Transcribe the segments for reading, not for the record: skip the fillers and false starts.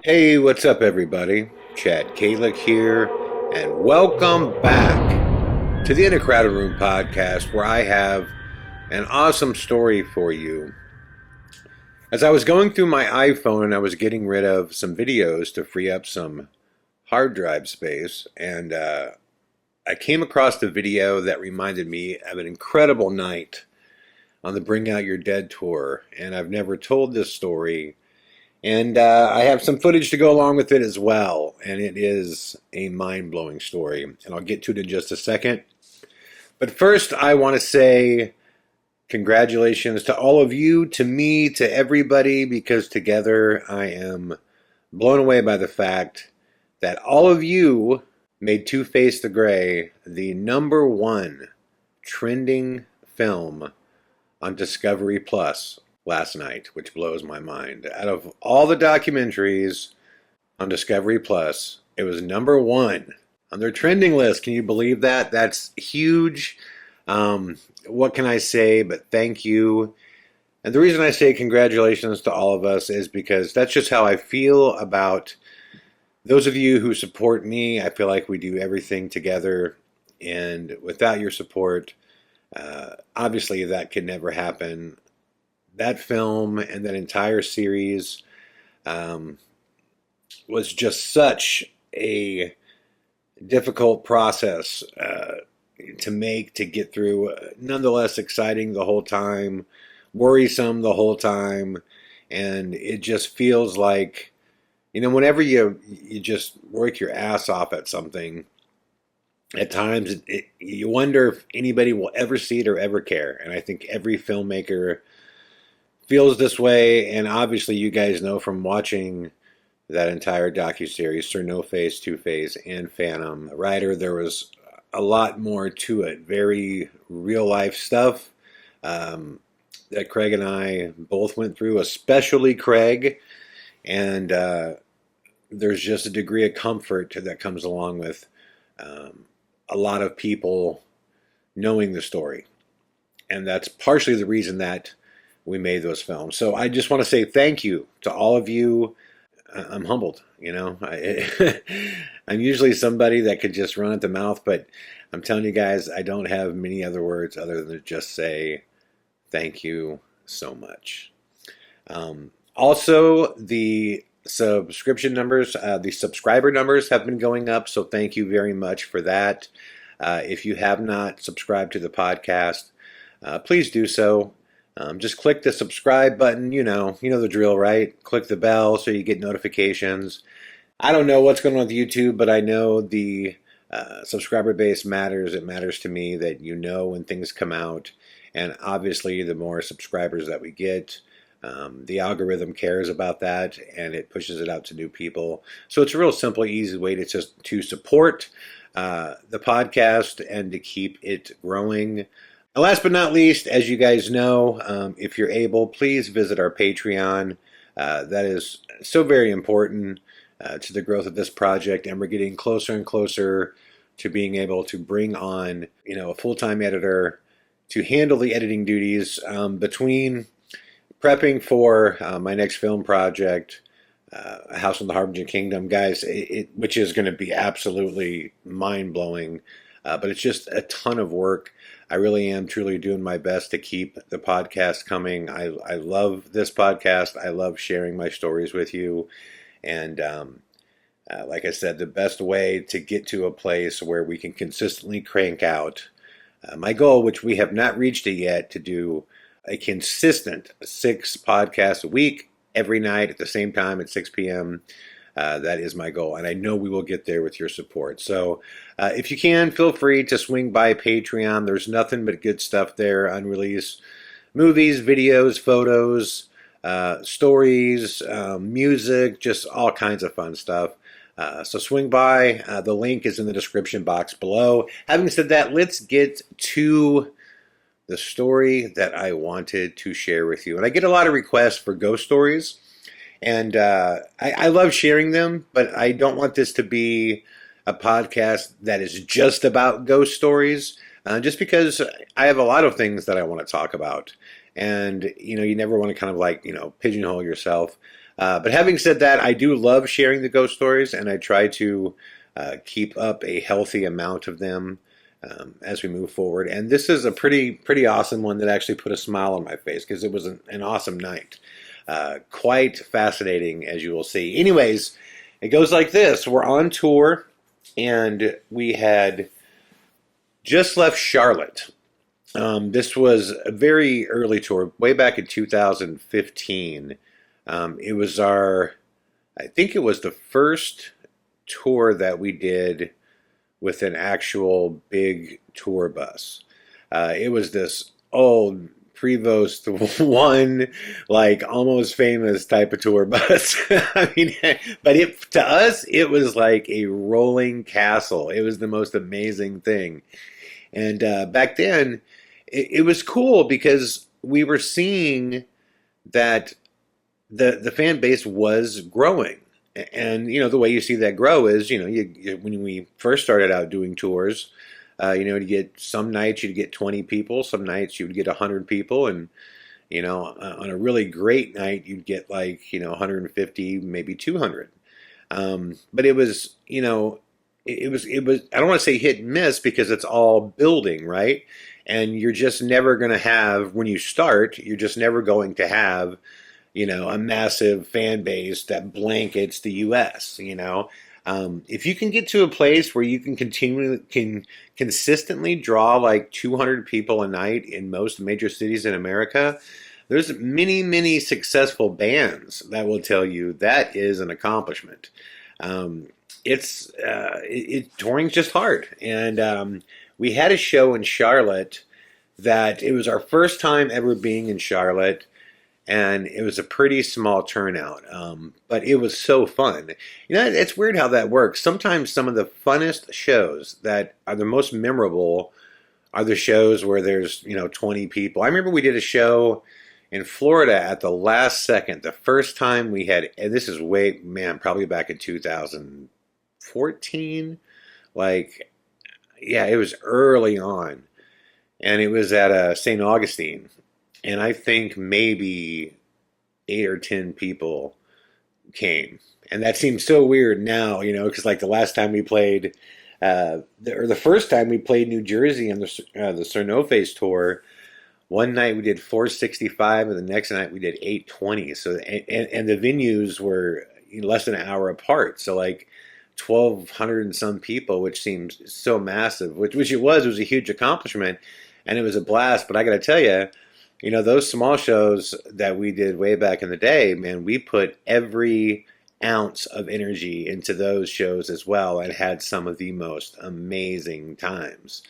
Hey, what's up, everybody? Chad Calek here, and welcome back to the In a Crowded Room podcast, where I have an awesome story for you. As I was going through my iPhone and I was getting rid of some videos to free up some hard drive space, and I came across the video that reminded me of an incredible night on the Bring Out Your Dead tour, and I've never told this story. And I have some footage to go along with it as well. And it is a mind-blowing story. And I'll get to it in just a second. But first, I want to say congratulations to all of you, to me, to everybody, because together I am blown away by the fact that all of you made Two-Face the Grey the #1 trending film on Discovery Plus last night, which blows my mind. Out of all the documentaries on Discovery Plus, it was #1 on their trending list. Can you believe that? That's huge. What can I say but thank you? And the reason I say congratulations to all of us is because that's just how I feel about those of you who support me. I feel like we do everything together, and without your support, obviously that could never happen. That film and that entire series was just such a difficult process to make, to get through. Nonetheless, exciting the whole time, worrisome the whole time, and it just feels like, whenever you just work your ass off at something, at times you wonder if anybody will ever see it or ever care. And I think every filmmaker feels this way, and obviously you guys know from watching that entire docuseries, Sir No Face, Two-Face, and Phantom Rider, there was a lot more to it. Very real life stuff that Craig and I both went through, especially Craig, and there's just a degree of comfort that comes along with a lot of people knowing the story, and that's partially the reason that we made those films. So I just want to say thank you to all of you. I'm humbled, I'm usually somebody that could just run at the mouth, but I'm telling you guys, I don't have many other words other than to just say thank you so much. Also, the subscription numbers, the subscriber numbers have been going up, so thank you very much for that. If you have not subscribed to the podcast, please do so. Just click the subscribe button. You know the drill, right? Click the bell so you get notifications. I don't know what's going on with YouTube, but I know the subscriber base matters. It matters to me that when things come out. And obviously, the more subscribers that we get, the algorithm cares about that, and it pushes it out to new people. So it's a real simple, easy way to support the podcast and to keep it growing. And last but not least, as you guys know, if you're able, please visit our Patreon. That is so very important to the growth of this project, and we're getting closer and closer to being able to bring on, a full-time editor to handle the editing duties between prepping for my next film project, A House in the Harbinger Kingdom, guys, which is going to be absolutely mind-blowing. But it's just a ton of work. I really am truly doing my best to keep the podcast coming. I love this podcast. I love sharing my stories with you. And like I said, the best way to get to a place where we can consistently crank out my goal, which we have not reached it yet, to do a consistent 6 podcasts a week, every night at the same time at 6 p.m., that is my goal, and I know we will get there with your support. So if you can, feel free to swing by Patreon. There's nothing but good stuff there, unreleased movies, videos, photos, stories, music, just all kinds of fun stuff. So swing by. The link is in the description box below. Having said that, let's get to the story that I wanted to share with you. And I get a lot of requests for ghost stories. And I love sharing them, but I don't want this to be a podcast that is just about ghost stories, just because I have a lot of things that I want to talk about. And, you never want to kind of pigeonhole yourself. But having said that, I do love sharing the ghost stories, and I try to keep up a healthy amount of them as we move forward. And this is a pretty awesome one that actually put a smile on my face because it was an awesome night. Quite fascinating, as you will see. Anyways, it goes like this. We're on tour, and we had just left Charlotte. This was a very early tour, way back in 2015. It was I think it was the first tour that we did with an actual big tour bus. It was this old Prevost one, like almost famous type of tour bus. I mean, but to us, it was like a rolling castle. It was the most amazing thing. And back then, it was cool because we were seeing that the fan base was growing. And the way you see that grow is when we first started out doing tours, you get some nights you'd get 20 people, some nights you would get 100 people, and on a really great night you'd get like 150, maybe 200. But it was it was I don't want to say hit and miss because it's all building, right? And you're just never going to have, when you start, you're just never going to have a massive fan base that blankets the U.S. If you can get to a place where you can consistently draw like 200 people a night in most major cities in America, there's many successful bands that will tell you that is an accomplishment. Touring's just hard, and we had a show in Charlotte that it was our first time ever being in Charlotte. And it was a pretty small turnout, but it was so fun. It's weird how that works. Sometimes some of the funnest shows that are the most memorable are the shows where there's 20 people. I remember we did a show in Florida at the last second. The first time we had, and this is probably back in 2014. Like, yeah, it was early on, and it was at St. Augustine. And I think maybe 8 or 10 people came. And that seems so weird now, because like the last time we played, or the first time we played New Jersey on the Cernoface tour, one night we did 465 and the next night we did 820. So, and the venues were less than an hour apart. So like 1,200 and some people, which seems so massive, which it was a huge accomplishment and it was a blast. But I got to tell you, those small shows that we did way back in the day, man, we put every ounce of energy into those shows as well and had some of the most amazing times.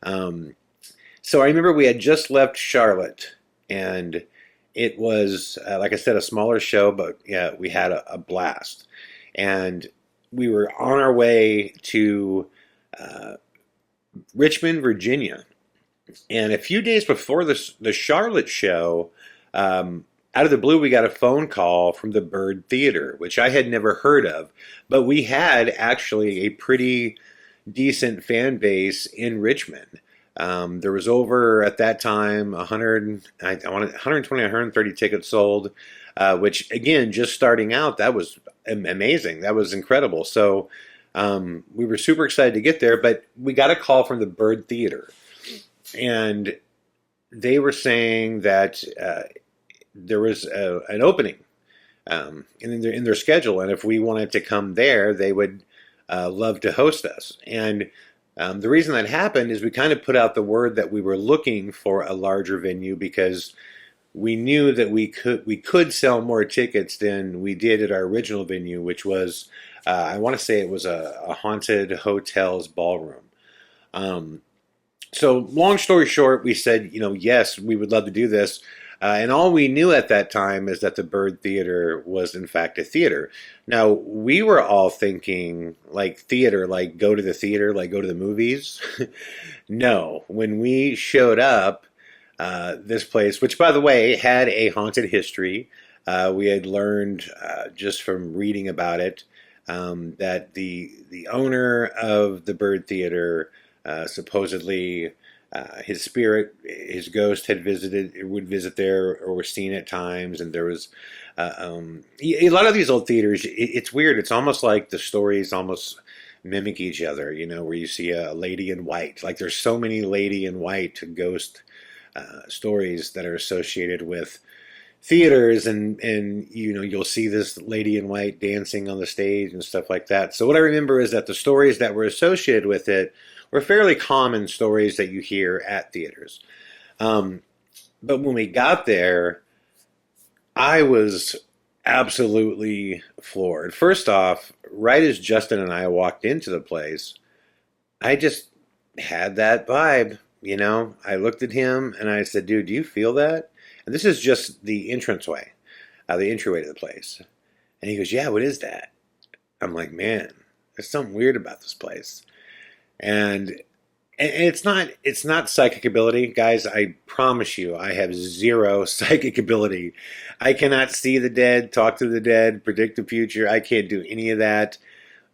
So I remember we had just left Charlotte, and it was, like I said, a smaller show, but yeah, we had a blast. And we were on our way to Richmond, Virginia. And a few days before the Charlotte show, out of the blue, we got a phone call from the Byrd Theatre, which I had never heard of. But we had actually a pretty decent fan base in Richmond. There was over, at that time, 120, 130 tickets sold, which, again, just starting out, that was amazing. That was incredible. So we were super excited to get there, but we got a call from the Byrd Theatre. And they were saying that there was an opening in their schedule, and if we wanted to come there, they would love to host us. And the reason that happened is we kind of put out the word that we were looking for a larger venue because we knew that we could sell more tickets than we did at our original venue, which was I want to say it was a haunted hotel's ballroom. So long story short, we said, yes, we would love to do this. And all we knew at that time is that the Byrd Theatre was, in fact, a theater. Now, we were all thinking, like, theater, like, go to the theater, like, go to the movies. No. When we showed up, this place, which, by the way, had a haunted history, we had learned just from reading about it that the owner of the Byrd Theatre supposedly his spirit, his ghost would visit there or was seen at times. And there was a lot of these old theaters. It's weird. It's almost like the stories almost mimic each other, where you see a lady in white. Like there's so many lady in white ghost stories that are associated with theaters, and you'll see this lady in white dancing on the stage and stuff like that. So what I remember is that the stories that were associated with it were fairly common stories that you hear at theaters. But when we got there, I was absolutely floored. First off, right as Justin and I walked into the place, I just had that vibe. I looked at him and I said, "Dude, do you feel that?" And this is just the entranceway, the entryway to the place. And he goes, "Yeah, what is that?" I'm like, "Man, there's something weird about this place." And it's not psychic ability, guys. I promise you, I have zero psychic ability. I cannot see the dead, talk to the dead, predict the future. I can't do any of that.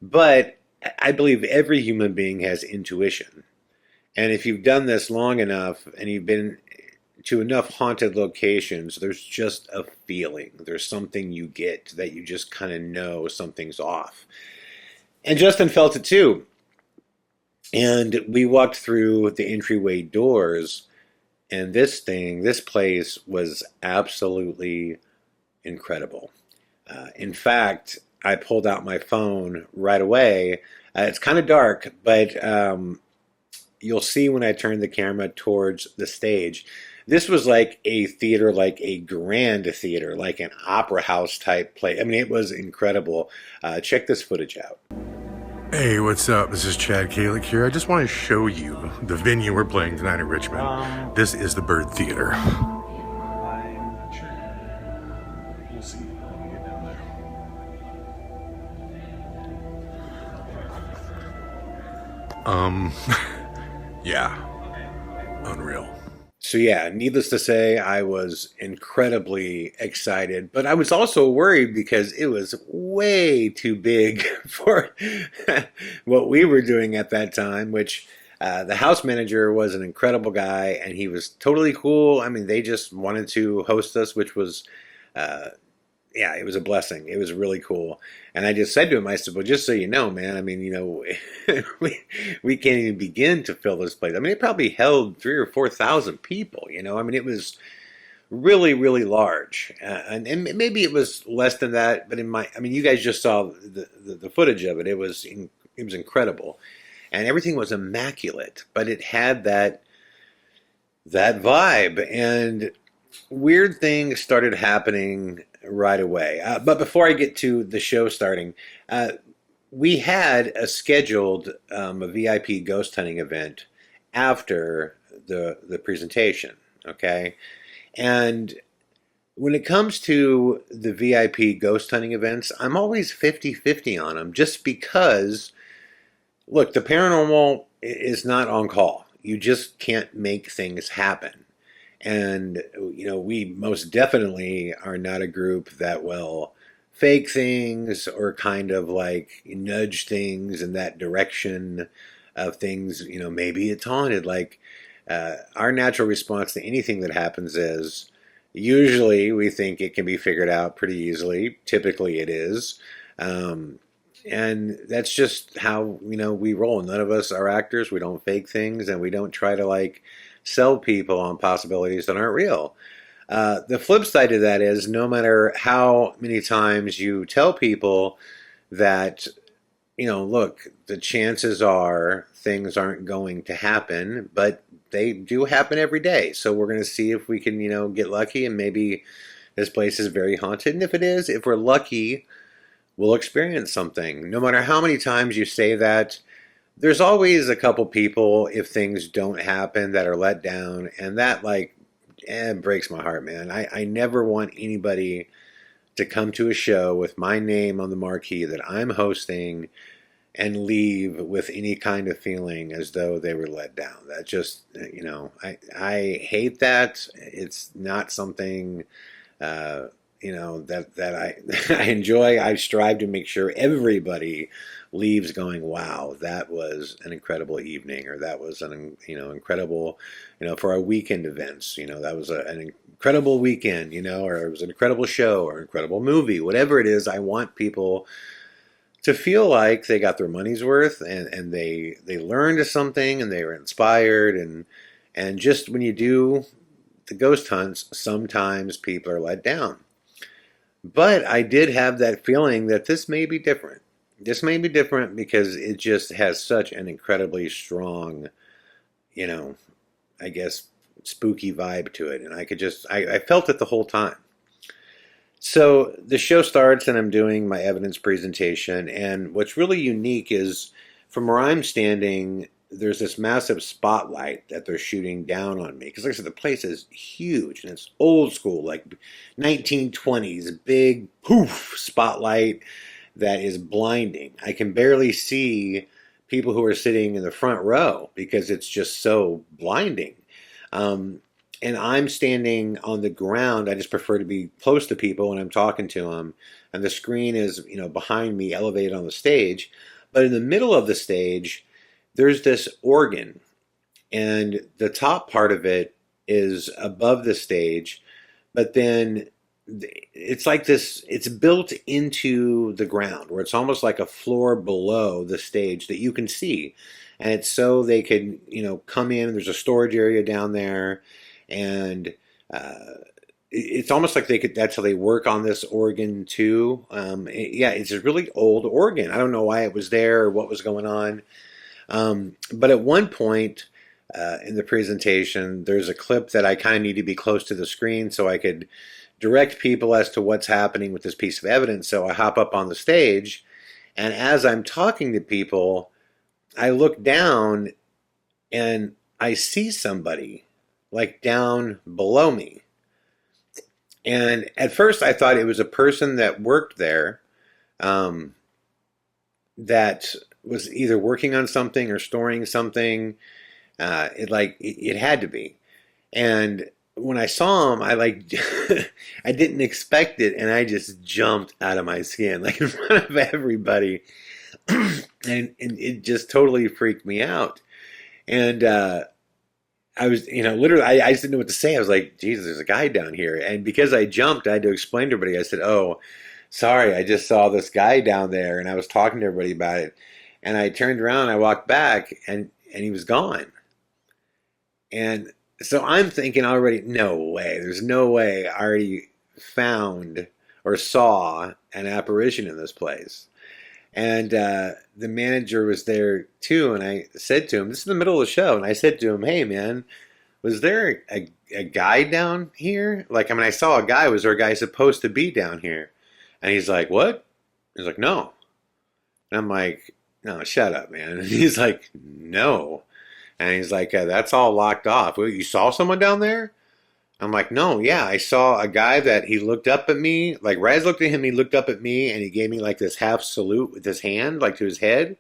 But I believe every human being has intuition. And if you've done this long enough and you've been to enough haunted locations, there's just a feeling. There's something you get that you just kind of know something's off. And Justin felt it too. And we walked through the entryway doors, and this place was absolutely incredible. In fact, I pulled out my phone right away. It's kind of dark, but you'll see when I turn the camera towards the stage. This was like a theater, like a grand theater, like an opera house type place. I mean, it was incredible. Check this footage out. Hey, what's up? This is Chad Calek here. I just want to show you the venue we're playing tonight in Richmond. This is the Byrd Theatre. I'm not sure. We'll see when we get down there. Yeah. Unreal. So yeah, needless to say, I was incredibly excited, but I was also worried because it was way too big for what we were doing at that time, which the house manager was an incredible guy and he was totally cool. I mean, they just wanted to host us, which was, it was a blessing. It was really cool. And I just said to him, I said, "Well, just so you know, man, I mean, we can't even begin to fill this place." I mean, it probably held 3,000 or 4,000 people, I mean, it was really, really large. And maybe it was less than that, but you guys just saw the footage of it. It was incredible. And everything was immaculate, but it had that vibe. And weird things started happening right away. But before I get to the show starting, we had a scheduled a VIP ghost hunting event after the presentation, okay? And when it comes to the VIP ghost hunting events, I'm always 50-50 on them just because, look, the paranormal is not on call. You just can't make things happen. And, we most definitely are not a group that will fake things or kind of like nudge things in that direction of things, maybe it's haunted. Like, our natural response to anything that happens is usually we think it can be figured out pretty easily. Typically it is. And that's just how, we roll. None of us are actors. We don't fake things and we don't try to sell people on possibilities that aren't real. The flip side of that is no matter how many times you tell people that, look, the chances are things aren't going to happen, but they do happen every day. So we're going to see if we can, get lucky and maybe this place is very haunted. And if it is, if we're lucky, we'll experience something. No matter how many times you say that, there's always a couple people, if things don't happen, that are let down, and that breaks my heart, man. I never want anybody to come to a show with my name on the marquee that I'm hosting and leave with any kind of feeling as though they were let down. That just, I hate that. It's not something, that I I enjoy. I strive to make sure everybody leaves going, wow, that was an incredible evening, or that was an incredible, for our weekend events, that was an incredible weekend, or it was an incredible show or incredible movie, whatever it is. I want people to feel like they got their money's worth, and they learned something, and they were inspired, and just when you do the ghost hunts, sometimes people are let down. But I did have that feeling that this may be different. This may be different because it just has such an incredibly strong, you know, I guess, spooky vibe to it. And I felt it the whole time. So the show starts and I'm doing my evidence presentation. And what's really unique is from where I'm standing, there's this massive spotlight that they're shooting down on me. Because like I said, the place is huge and it's old school, like 1920s, big poof spotlight that is blinding. I can barely see people who are sitting in the front row because it's just so blinding. And I'm standing on the ground. I just prefer to be close to people when I'm talking to them. And the screen is, behind me, elevated on the stage. But in the middle of the stage, there's this organ. And the top part of it is above the stage. But then it's like this, it's built into the ground where it's almost like a floor below the stage that you can see. And it's so they could, come in. There's a storage area down there. And it's almost like that's how they work on this organ too. It's a really old organ. I don't know why it was there or what was going on. But at one point in the presentation, there's a clip that I kind of need to be close to the screen so I could direct people as to what's happening with this piece of evidence. So I hop up on the stage, and as I'm talking to people, I look down and I see somebody like down below me. And at first I thought it was a person that worked there, that was either working on something or storing something. It had to be. And when I saw him, I didn't expect it, and I just jumped out of my skin, like in front of everybody. and it just totally freaked me out. And I was, literally, I just didn't know what to say. I was like, Jesus, there's a guy down here. And because I jumped, I had to explain to everybody. I said, oh, sorry, I just saw this guy down there. And I was talking to everybody about it. And I turned around, I walked back, and he was gone. And so I'm thinking already, no way. There's no way I already found or saw an apparition in this place. And the manager was there too, and I said to him, this is the middle of the show, and I said to him, hey man, was there a guy down here? I saw a guy. Was there a guy supposed to be down here? And he's like, what? He's like, no. And I'm like, no, shut up, man. And he's like, no. And he's like, that's all locked off. Well, you saw someone down there? I'm like, no, yeah, I saw a guy that he looked up at me. Like, right as I looked at him, he looked up at me, and he gave me like this half salute with his hand, like to his head.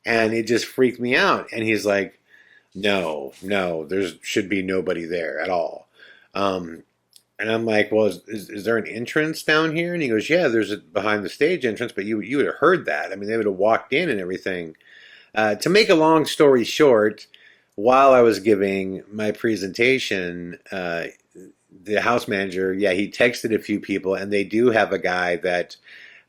And it just freaked me out. And he's like, no, there should be nobody there at all. And I'm like, well, is there an entrance down here? And he goes, yeah, there's a behind the stage entrance, but you would have heard that. I mean, they would have walked in and everything. To make a long story short, while I was giving my presentation, the house manager, he texted a few people, and they do have a guy that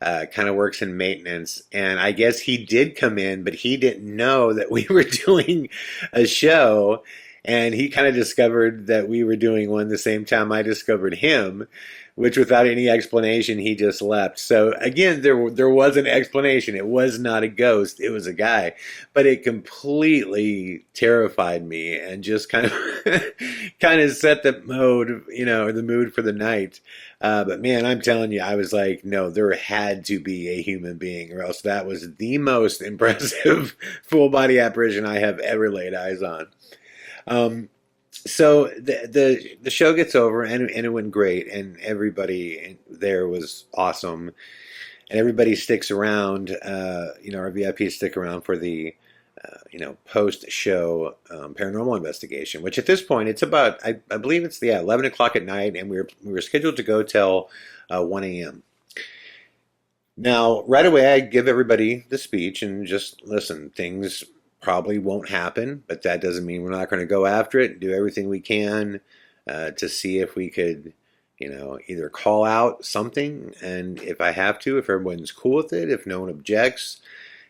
kind of works in maintenance. And I guess he did come in, but he didn't know that we were doing a show. And he kind of discovered that we were doing one the same time I discovered him, which without any explanation, he just left. So again, there was an explanation. It was not a ghost. It was a guy. But it completely terrified me and just kind of set the mode, the mood for the night. But man, I'm telling you, I was like, no, there had to be a human being, or else that was the most impressive full body apparition I have ever laid eyes on. So the show gets over, and it went great, and everybody there was awesome, and everybody sticks around. Our VIPs stick around for the post-show paranormal investigation, which at this point it's about, I believe it's 11 o'clock at night, and we were scheduled to go till 1 a.m. Now, right away, I give everybody the speech and just listen. Things probably won't happen, but that doesn't mean we're not going to go after it and do everything we can to see if we could, either call out something, and if I have to, if everyone's cool with it, if no one objects,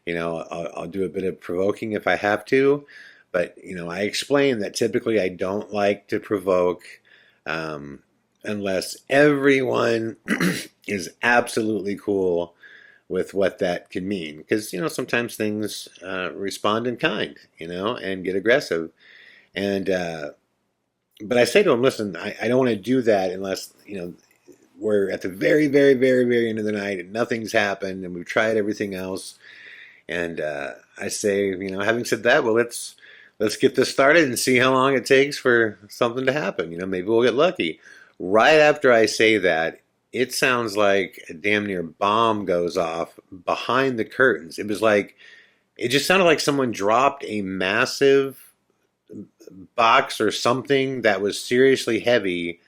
I'll do a bit of provoking if I have to. But, I explain that typically I don't like to provoke unless everyone is absolutely cool with what that could mean. Because, sometimes things respond in kind, and get aggressive. And, but I say to them, listen, I don't want to do that unless, we're at the very, very, very, very end of the night and nothing's happened and we've tried everything else. And I say, having said that, well, let's get this started and see how long it takes for something to happen. Maybe we'll get lucky. Right after I say that, it sounds like a damn near bomb goes off behind the curtains. It just sounded like someone dropped a massive box or something that was seriously heavy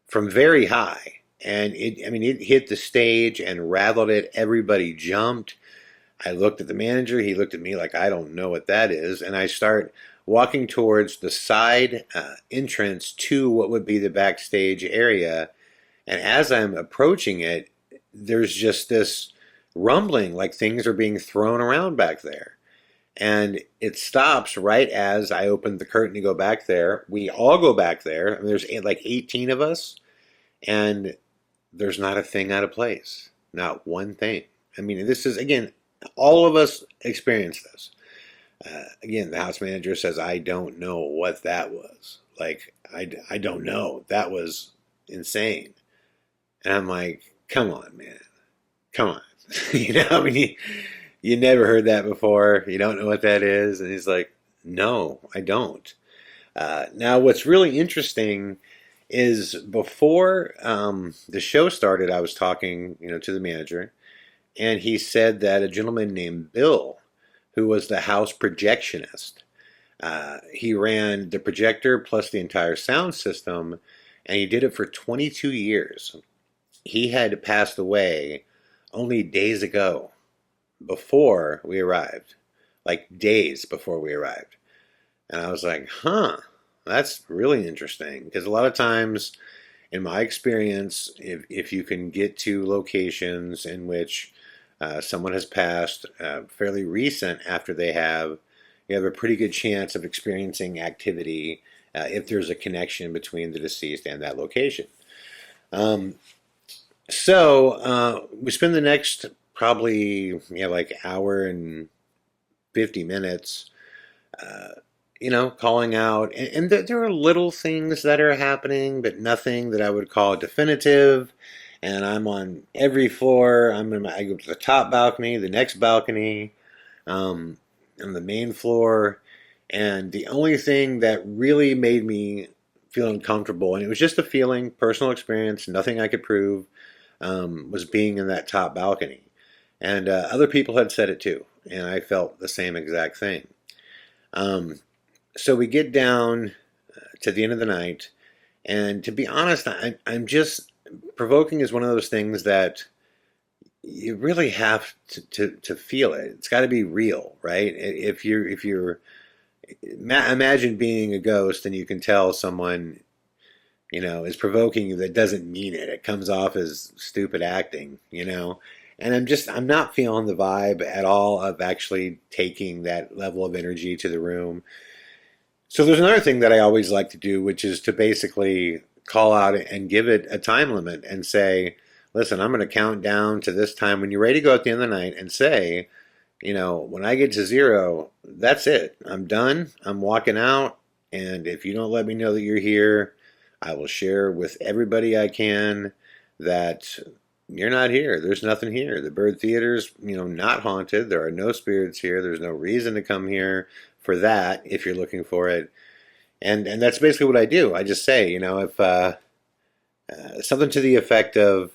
from very high. And it hit the stage and rattled it. Everybody jumped. I looked at the manager. He looked at me like, I don't know what that is. And I start walking towards the side entrance to what would be the backstage area. And as I'm approaching it, there's just this rumbling, like things are being thrown around back there. And it stops right as I open the curtain to go back there. We all go back there. There's like 18 of us. And there's not a thing out of place. Not one thing. This is, again, all of us experience this. Again, the house manager says, I don't know what that was. Like, I don't know. That was insane. And I'm like, come on, man. Come on. You never heard that before. You don't know what that is. And he's like, no, I don't. Now, what's really interesting is before the show started, I was talking, to the manager, and he said that a gentleman named Bill, who was the house projectionist, he ran the projector plus the entire sound system, and he did it for 22 years. He had passed away only days ago, before we arrived, like days before we arrived. And I was like, that's really interesting, because a lot of times, in my experience, if you can get to locations in which someone has passed fairly recent after they have, you have a pretty good chance of experiencing activity if there's a connection between the deceased and that location. So we spend the next probably like hour and 50 minutes calling out, and there are little things that are happening, but nothing that I would call definitive. And I'm on every floor. I go to the top balcony, the next balcony, on the main floor. And the only thing that really made me feel uncomfortable, and it was just a feeling, personal experience, nothing I could prove, was being in that top balcony. And other people had said it too, and I felt the same exact thing. So we get down to the end of the night, and to be honest, I'm just, provoking is one of those things that you really have to feel it. It's got to be real, right? If you're imagine being a ghost and you can tell someone, is provoking you that doesn't mean it. It comes off as stupid acting, And I'm not feeling the vibe at all of actually taking that level of energy to the room. So there's another thing that I always like to do, which is to basically call out and give it a time limit and say, listen, I'm going to count down to this time. When you're ready to go at the end of the night, and say, when I get to 0, that's it. I'm done. I'm walking out. And if you don't let me know that you're here, I will share with everybody I can that you're not here. There's nothing here. The Byrd Theater's, not haunted. There are no spirits here. There's no reason to come here for that if you're looking for it. And that's basically what I do. I just say, if something to the effect of,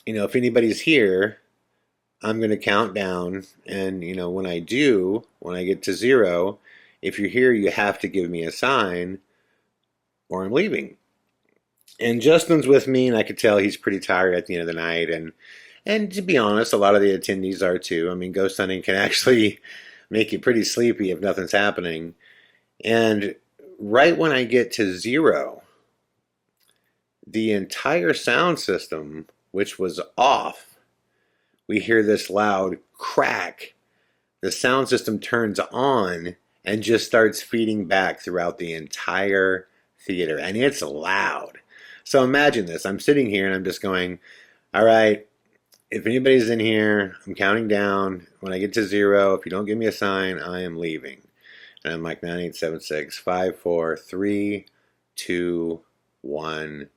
if anybody's here, I'm going to count down, and when I get to 0, if you're here, you have to give me a sign, or I'm leaving. And Justin's with me, and I could tell he's pretty tired at the end of the night, and to be honest, a lot of the attendees are too. I mean, ghost hunting can actually make you pretty sleepy if nothing's happening. And right when I get to 0, the entire sound system, which was off, we hear this loud crack. The sound system turns on and just starts feeding back throughout the entire theater. And it's loud. So imagine this. I'm sitting here and I'm just going, all right, if anybody's in here, I'm counting down. When I get to 0, if you don't give me a sign, I am leaving. And I'm like 9, 8, 7, 6, 5, 4, 3, 2, 1,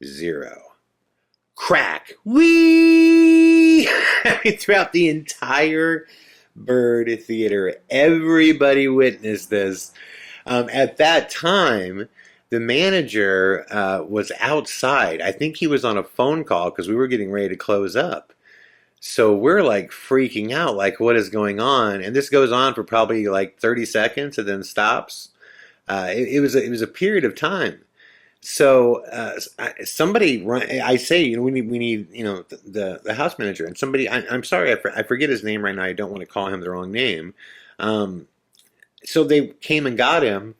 0. Crack! Whee! Throughout the entire Byrd Theater, everybody witnessed this. At that time, the manager was outside. I think he was on a phone call because we were getting ready to close up. So we're like freaking out, like what is going on? And this goes on for probably like 30 seconds and then stops. It was a period of time. So somebody run. I say, we need the house manager, and somebody. I'm sorry, I forget his name right now. I don't want to call him the wrong name. So they came and got him,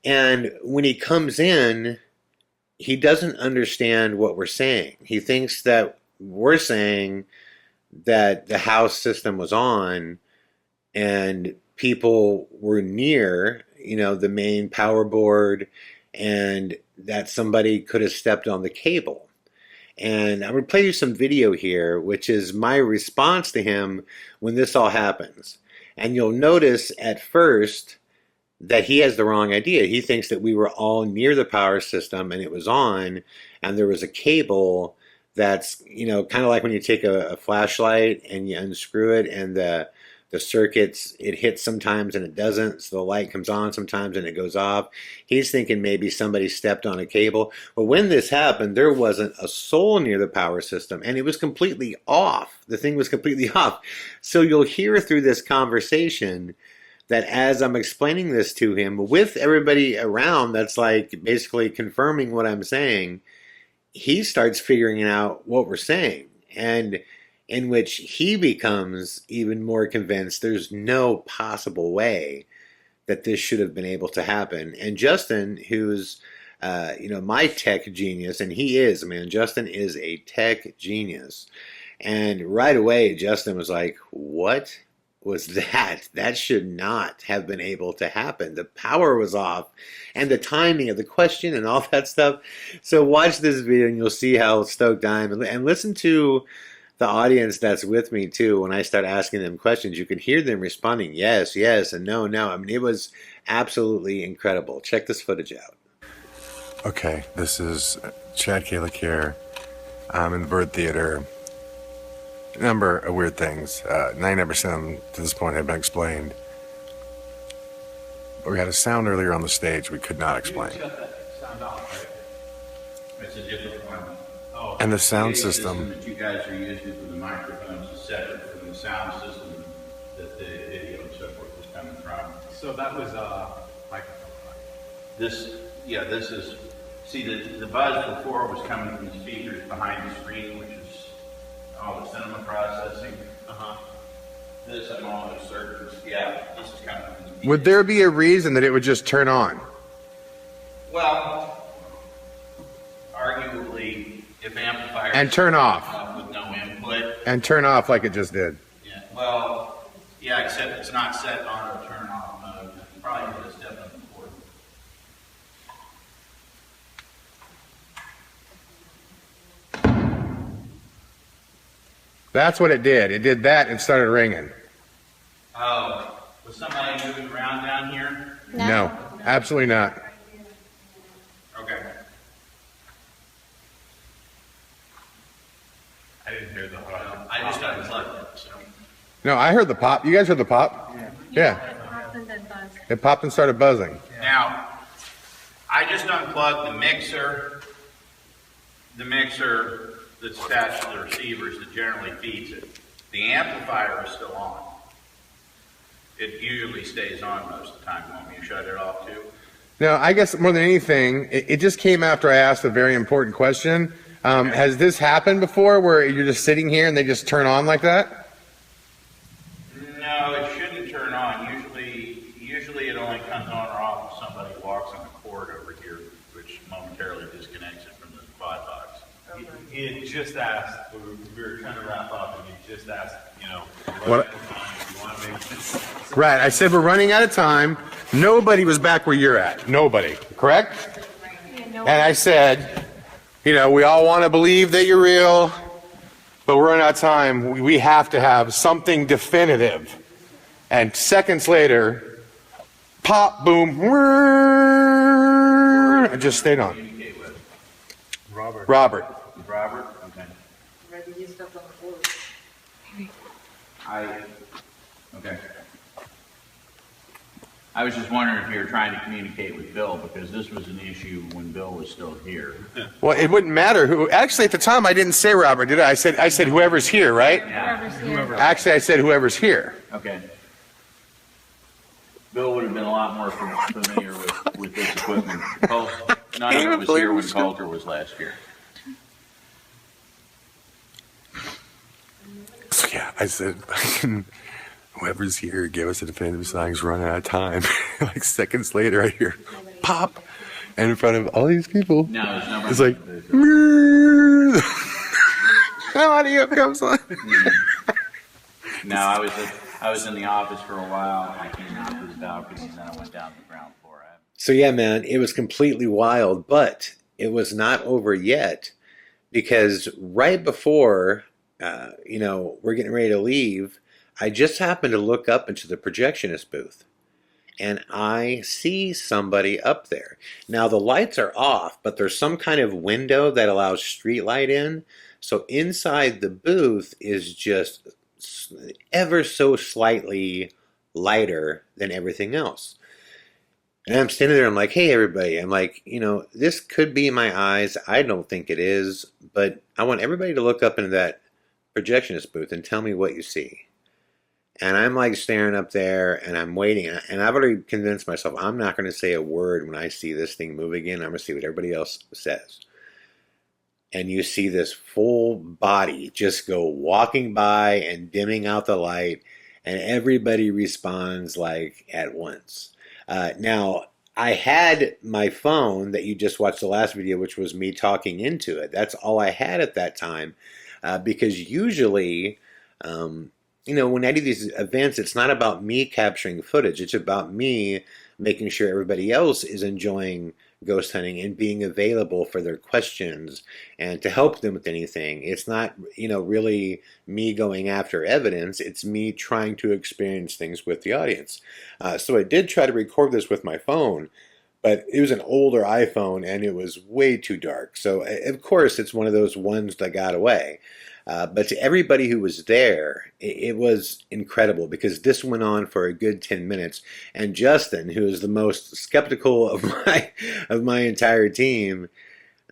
and when he comes in, he doesn't understand what we're saying. He thinks that we're saying that the house system was on, and people were near, the main power board, and that somebody could have stepped on the cable. And I'm going to play you some video here, which is my response to him when this all happens. And you'll notice at first that he has the wrong idea. He thinks that we were all near the power system and it was on, and there was a cable that's, kind of like when you take a flashlight and you unscrew it, and the circuits, it hits sometimes and it doesn't, so the light comes on sometimes and it goes off. He's thinking maybe somebody stepped on a cable. But when this happened, there wasn't a soul near the power system, and it was completely off. The thing was completely off. So you'll hear through this conversation that as I'm explaining this to him, with everybody around that's like basically confirming what I'm saying, he starts figuring out what we're saying. And in which he becomes even more convinced there's no possible way that this should have been able to happen. And Justin, who's, my tech genius, and he is, man, Justin is a tech genius. And right away, Justin was like, what was that? That should not have been able to happen. The power was off, and the timing of the question and all that stuff. So watch this video and you'll see how stoked I am. And listen to the audience that's with me too. When I start asking them questions, you can hear them responding yes, yes, and no, no. I mean, it was absolutely incredible. Check this footage out. Okay, this is Chad Calek here. I'm in the Byrd Theater. A number of weird things. 99% of them to this point have been explained. But we had a sound earlier on the stage we could not explain. You shut that sound off, right? It's a different one. Oh, And the sound system that you guys are using for the microphones is separate from the sound system that the video and so forth is coming from. So that was microphone. This is, see, the buzz before was coming from the speakers behind the screen, which is all the cinema processing. This I'm almost certain, this is coming from the speakers. Would there be a reason that it would just turn on? Well, arguably, if amplifiers And turn off. with no input. And turn off like it just did. Yeah, well, yeah, except it's not set on or turn off mode. You probably need to step on the cord. That's what it did. It did that and started ringing. Oh, was somebody moving around down here? No, absolutely not. Okay. I didn't hear the Well, I just unplugged it, so. No, I heard the pop. You guys heard the pop? Yeah. It popped and started buzzing. Now, I just unplugged the mixer that's attached to the receivers that generally feeds it. The amplifier is still on. It usually stays on most of the time. You want me to shut it off too? No, I guess more than anything, it just came after I asked a very important question. Has this happened before where you're just sitting here and they just turn on like that? No, it shouldn't turn on. Usually it only comes on or off if somebody walks on the cord over here, which momentarily disconnects it from the quad box. He had just asked, we were trying to wrap up, and he just asked, What? if you want to make Right. I said we're running out of time. Nobody was back where you're at. Nobody. Correct? And I said, we all want to believe that you're real, but we're running out of time. We have to have something definitive. And seconds later, pop, boom, whirr, and just stayed on. Communicate with Robert. Robert. Okay. Okay. I was just wondering if you were trying to communicate with Bill, because this was an issue when Bill was still here. Well, it wouldn't matter who. Actually, at the time, I didn't say Robert, did I? I said whoever's here, right? Yeah. Actually, I said whoever's here. Okay. Bill would have been a lot more familiar with this equipment. None of it was here when Coulter was last year. So yeah, I said, whoever's here, give us a definitive sign, he's running out of time. Like seconds later, I hear pop, and in front of all these people, No, there's no. it's like, audio comes on. No, I was in the office for a while. I came out to the balcony, and then I went down to the ground floor. So yeah, man, it was completely wild, but it was not over yet, because right before, we're getting ready to leave, I just happened to look up into the projectionist booth, and I see somebody up there. Now the lights are off, but there's some kind of window that allows street light in. So inside the booth is just ever so slightly lighter than everything else. And I'm standing there, I'm like, hey, everybody. I'm like, this could be my eyes. I don't think it is, but I want everybody to look up into that projectionist booth and tell me what you see. And I'm like staring up there, and I'm waiting, and I've already convinced myself I'm not going to say a word when I see this thing move again. I'm going to see what everybody else says. And you see this full body just go walking by and dimming out the light, and everybody responds like at once. Now, I had my phone that you just watched the last video, which was me talking into it. That's all I had at that time, because usually, when I do these events, it's not about me capturing footage. It's about me making sure everybody else is enjoying ghost hunting and being available for their questions and to help them with anything. It's not, really me going after evidence. It's me trying to experience things with the audience. So I did try to record this with my phone, but it was an older iPhone and it was way too dark. So of course it's one of those ones that got away. But to everybody who was there, it was incredible, because this went on for a good 10 minutes. And Justin, who is the most skeptical of my entire team,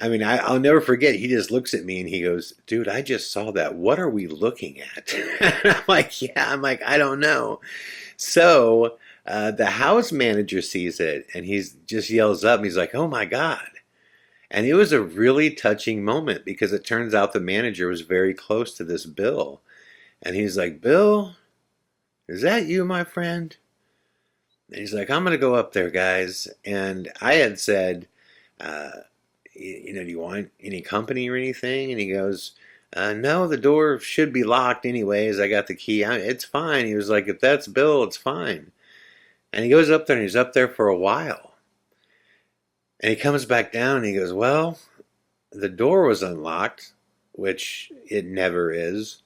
I mean, I'll never forget, he just looks at me and he goes, dude, I just saw that. What are we looking at? I'm like, I don't know. So the house manager sees it, and he just yells up, and he's like, oh my God. And it was a really touching moment, because it turns out the manager was very close to this Bill. And he's like, Bill, is that you, my friend? And he's like, I'm going to go up there, guys. And I had said, do you want any company or anything? And he goes, no, the door should be locked anyways. I got the key. It's fine. He was like, if that's Bill, it's fine. And he goes up there, and he's up there for a while. And he comes back down and he goes, well, the door was unlocked, which it never is.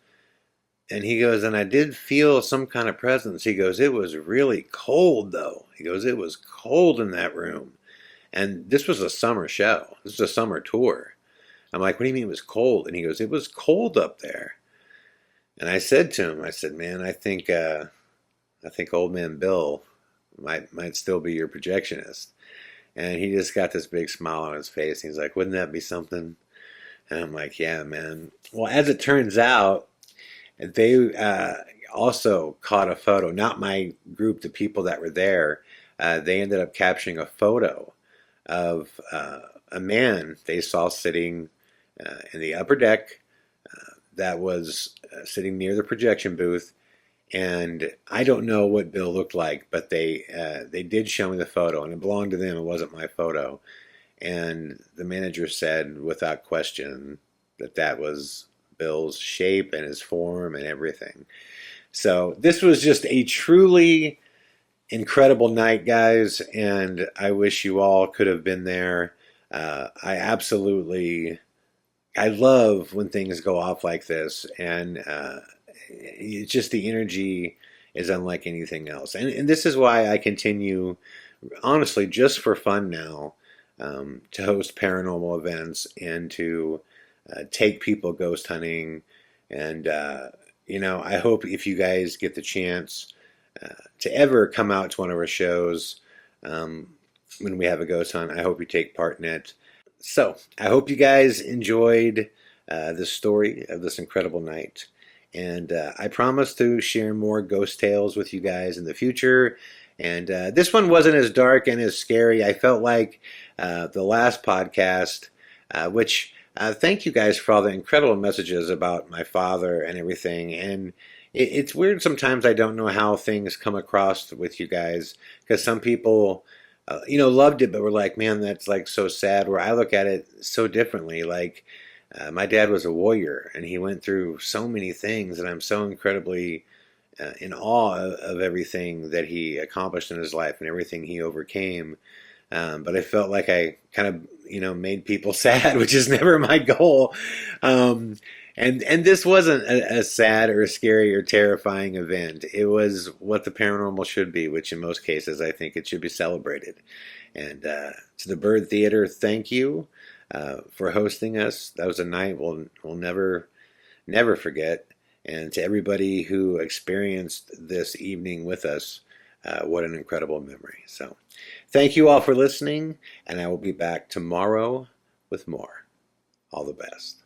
And he goes, and I did feel some kind of presence. He goes, it was really cold, though. He goes, it was cold in that room. And this was a summer show. This was a summer tour. I'm like, what do you mean it was cold? And he goes, it was cold up there. And I said to him, I said, man, I think old man Bill might still be your projectionist. And he just got this big smile on his face. He's like, wouldn't that be something? And I'm like, yeah, man. Well, as it turns out, they also caught a photo. Not my group, the people that were there. They ended up capturing a photo of a man they saw sitting in the upper deck that was sitting near the projection booth. And I don't know what Bill looked like, but they did show me the photo, and it belonged to them. It wasn't my photo. And the manager said, without question, that that was Bill's shape and his form and everything. So this was just a truly incredible night, guys, and I wish you all could have been there. I love when things go off like this, and it's just the energy is unlike anything else. And this is why I continue, honestly, just for fun now, to host paranormal events and to take people ghost hunting. And, I hope if you guys get the chance to ever come out to one of our shows when we have a ghost hunt, I hope you take part in it. So I hope you guys enjoyed this story of this incredible night. And I promise to share more ghost tales with you guys in the future. And this one wasn't as dark and as scary. I felt like the last podcast, which thank you guys for all the incredible messages about my father and everything. And it's weird sometimes I don't know how things come across with you guys, because some people loved it, but were like, man, that's like so sad. Where I look at it so differently. Like, my dad was a warrior, and he went through so many things, and I'm so incredibly in awe of everything that he accomplished in his life and everything he overcame. But I felt like I kind of, made people sad, which is never my goal. And this wasn't a sad or a scary or terrifying event. It was what the paranormal should be, which in most cases I think it should be celebrated. And to the Byrd Theatre, thank you for hosting us. That was a night we'll never forget. And to everybody who experienced this evening with us, what an incredible memory. So thank you all for listening, and I will be back tomorrow with more. All the best.